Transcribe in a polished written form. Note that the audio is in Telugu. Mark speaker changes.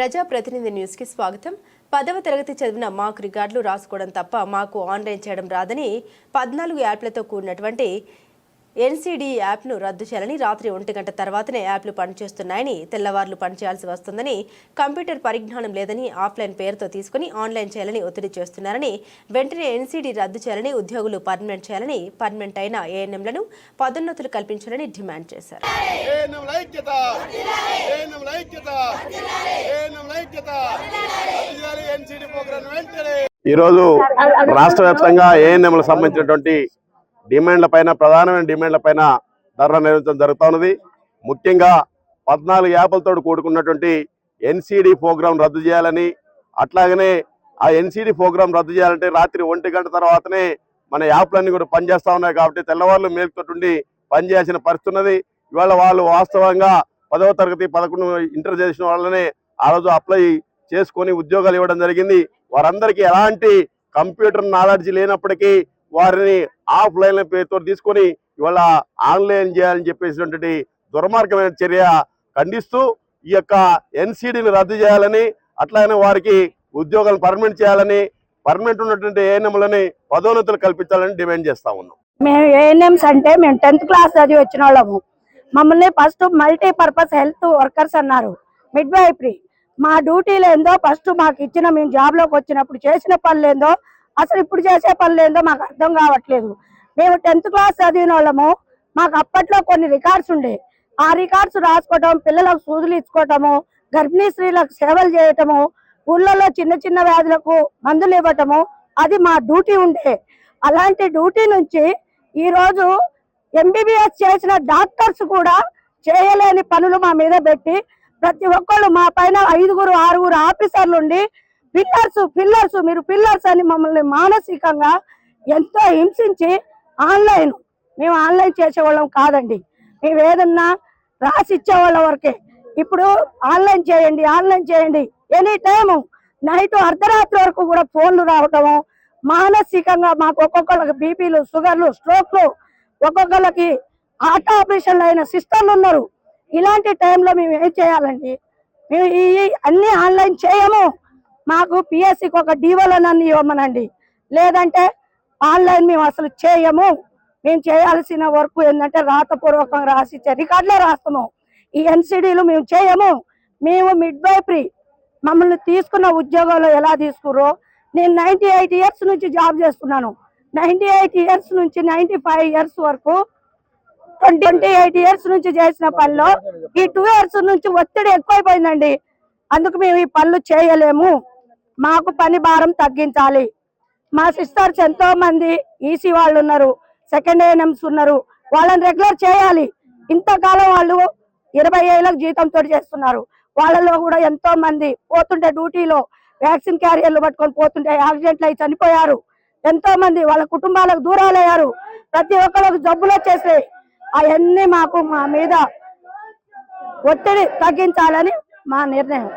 Speaker 1: ప్రజాప్రతినిధి న్యూస్ కి స్వాగతం. 10వ తరగతి చదివిన మాకు రికార్డులు రాసుకోవడం తప్ప మాకు ఆన్లైన్ చేయడం రాదని 14 యాప్లతో కూడినటువంటి ఎన్సీడీ యాప్ను రద్దు చేయాలని, రాత్రి 1 గంట తర్వాతనే యాప్లు పనిచేస్తున్నాయని, తెల్లవార్లు పనిచేయాల్సి వస్తుందని, కంప్యూటర్ పరిజ్ఞానం లేదని ఆఫ్లైన్ పేరుతో తీసుకుని ఆన్లైన్ చేయాలని ఒత్తిడి చేస్తున్నారని, వెంటనే ఎన్సీడీ రద్దు చేయాలని, ఉద్యోగులు పర్మనెంట్ చేయాలని, పర్మనెంట్ అయిన ఏఎన్ఎంలను పదోన్నతులు కల్పించాలని డిమాండ్ చేశారు.
Speaker 2: ఈరోజు రాష్ట్ర వ్యాప్తంగా ఏఎన్ఎంలకు సంబంధించినటువంటి డిమాండ్ల పైన, ప్రధానమైన డిమాండ్ల పైన ధర్నా నిర్వహించడం జరుగుతున్నది. ముఖ్యంగా 14 యాప్లతో కూడుకున్నటువంటి ఎన్సీడీ ప్రోగ్రాం రద్దు చేయాలని, అట్లాగనే ఆ ఎన్సీడీ ప్రోగ్రాం రద్దు చేయాలంటే రాత్రి 1 గంట తర్వాతనే మన యాప్లన్నీ కూడా పనిచేస్తూ ఉన్నాయి. కాబట్టి తెల్లవారులు మేలుతోటి పనిచేయాల్సిన పరిస్థితి ఉన్నది. ఇవాళ వాళ్ళు వాస్తవంగా 10వ తరగతి 11 ఇంటర్ చేసిన వాళ్ళనే ఆ రోజు అప్లై చేసుకొని ఉద్యోగాలు ఇవ్వడం జరిగింది. వారందరికీ ఎలాంటి కంప్యూటర్ నాలెడ్జ్ లేనప్పటికీ వారిని ఆఫ్లైన్ పేరుతో తీసుకొని ఇవాళ ఆన్లైన్ చేయాలని చెప్పేసినటువంటి దుర్మార్గమైన చర్య ఖండిస్తూ ఈ యొక్క ఎన్సీడీని రద్దు చేయాలని, అట్లానే వారికి ఉద్యోగాలు పర్మనెంట్ చేయాలని, పర్మనెంట్ ఉన్నటువంటి ఏఎన్ఎంలని పదోన్నతులు కల్పించాలని డిమాండ్ చేస్తా ఉన్నాం.
Speaker 3: మేము ఏఎన్ఎంస్ అంటే మేము 10th క్లాస్ చదివి వచ్చిన వాళ్ళము. మమ్మల్ని ఫస్ట్ మల్టీపర్పస్ హెల్త్ వర్కర్స్ అన్నారు, మిడ్ వైఫరీ. మా డ్యూటీలు ఏందో ఫస్ట్ మాకు ఇచ్చిన, మేము జాబ్లోకి వచ్చినప్పుడు చేసిన పనులు ఏందో, అసలు ఇప్పుడు చేసే పనులు ఏందో మాకు అర్థం కావట్లేదు. మేము 10th క్లాస్ చదివిన వాళ్ళము. మాకు అప్పట్లో కొన్ని రికార్డ్స్ ఉండే, ఆ రికార్డ్స్ రాసుకోవటం, పిల్లలకు సూదులు ఇచ్చుకోవటము, గర్భిణీ స్త్రీలకు సేవలు చేయటము, ఊళ్ళలో చిన్న చిన్న వ్యాధులకు మందులు ఇవ్వటము, అది మా డ్యూటీ ఉండే. అలాంటి డ్యూటీ నుంచి ఈరోజు ఎంబీబీఎస్ చేసిన డాక్టర్స్ కూడా చేయలేని పనులు మా మీద పెట్టి, ప్రతి ఒక్కళ్ళు మా పైన 5-6 ఆఫీసర్లు ఉండి పిల్లర్స్ మీరు పిల్లర్స్ అని మమ్మల్ని మానసికంగా ఎంతో హింసించి, మేము ఆన్లైన్ చేసేవాళ్ళం కాదండి. మేము ఏదన్నా రాసి ఇచ్చేవాళ్ళ వరకే. ఇప్పుడు ఆన్లైన్ చేయండి ఎనీ టైము, నైట్ అర్ధరాత్రి వరకు కూడా ఫోన్లు రావటము, మానసికంగా మాకు ఒక్కొక్కళ్ళకి బీపీలు, షుగర్లు, స్ట్రోక్లు, ఒక్కొక్కళ్ళకి హార్ట్ ఆపరేషన్లు అయిన సిస్టర్లు ఉన్నారు. ఇలాంటి టైంలో మేము ఏం చేయాలండి? మేము ఈ అన్ని ఆన్లైన్ చేయము. మాకు పిఎస్సికి ఒక డీవోలనన్ను ఇవ్వమనండి, లేదంటే ఆన్లైన్ మేము అసలు చేయము. మేము చేయాల్సిన వర్క్ ఏంటంటే రాతపూర్వకంగా రాసిచ్చే రికార్డులే రాస్తాము. ఈ ఎన్సీడీలు మేము చేయము. మేము మిడ్ వైఫరీ. మమ్మల్ని తీసుకున్న ఉద్యోగంలో ఎలా తీసుకుర్రో, నేను 98 ఇయర్స్ నుంచి జాబ్ చేస్తున్నాను. 98 ఇయర్స్ నుంచి 95 ఇయర్స్ వరకు 28 ఇయర్స్ నుంచి చేసిన పనిలో ఈ 2 ఇయర్స్ నుంచి ఒత్తిడి ఎక్కువైపోయిందండి. అందుకు మేము ఈ పనులు చేయలేము. మాకు పని భారం తగ్గించాలి. మా సిస్టర్స్ ఎంతో మంది ఈసీ వాళ్ళు ఉన్నారు, సెకండ్ ఏఎన్ఎంస్ ఉన్నారు, వాళ్ళని రెగ్యులర్ చేయాలి. ఇంతకాలం వాళ్ళు 20 ఏళ్ళకు జీతంతో చేస్తున్నారు. వాళ్ళలో కూడా ఎంతో మంది పోతుంటే డ్యూటీలో వ్యాక్సిన్ క్యారియర్లు పట్టుకొని పోతుంటే యాక్సిడెంట్లు అయి చనిపోయారు. ఎంతో మంది వాళ్ళ కుటుంబాలకు దూరాలయ్యారు. ప్రతి ఒక్కరికి జబ్బులు వచ్చేసాయి. అవన్నీ మా మీద ఒత్తిడి తగ్గించాలని మా నిర్ణయం.